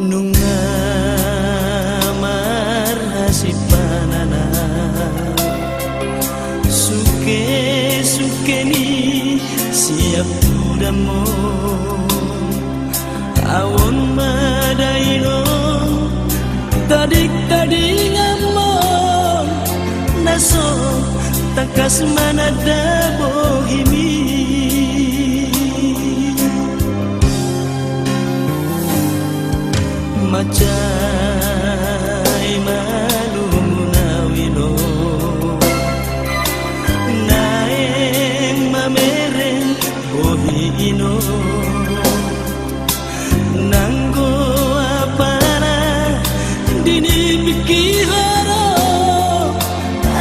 Nunga marhasipanana suke ni siap tudamo awon madaino tadik ngamon naso takas manada bohimi macai malunawino naeng mameren bohino nanggo apana dini pikiharo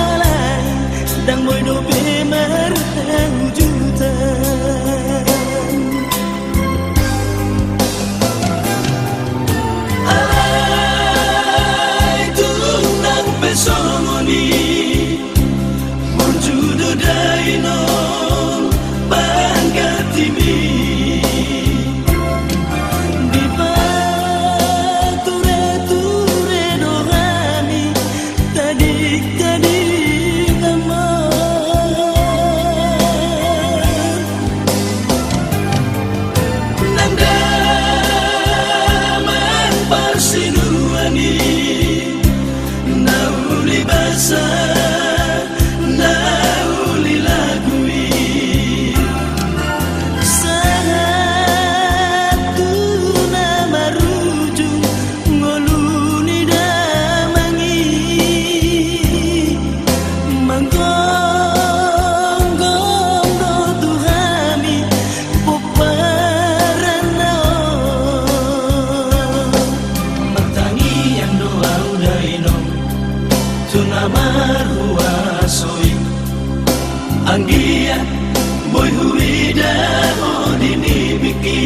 alai dang boy do bemer wujudan songoni mujudo daino bangatimi di ture dohani tadi ngamon nanggaman parsinuani basa nauli lagui satu nama ruju ngoluni damangi manggonggong do tuhami poparana matangi yang doa udaino tunamar soi anggia boy huida odini biki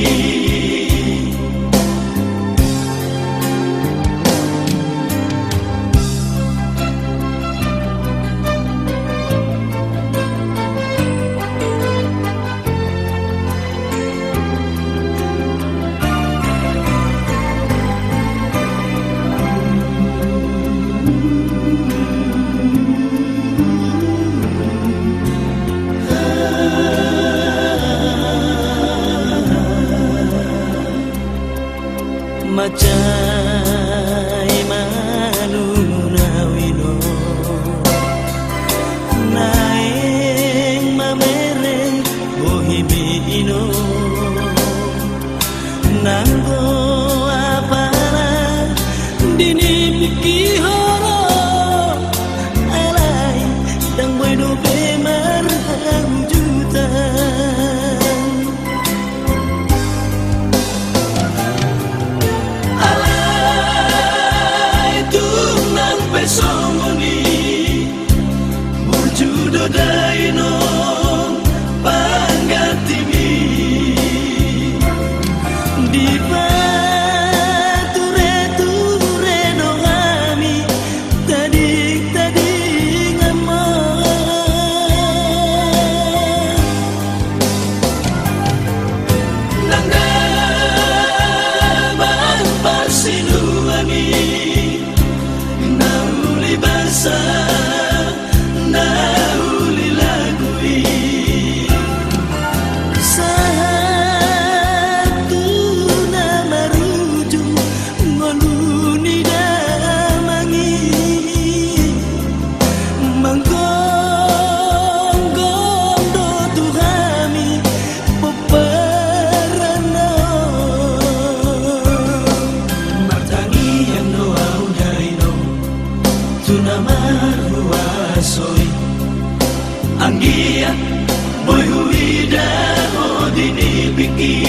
macai malunawino naeng mamereng bohibino nanggo apana dini pikihoro alai dang boy do bemer wujudan songoni mujudo daino pangatimi di ture dohami tadi ngamon nanggaman parsinuani basa nauli lagui satu nama ruju ngoluni damangi manggonggong do tuhami peperana martangi yang doa udaino tunamar soi anggia boy huida odini biki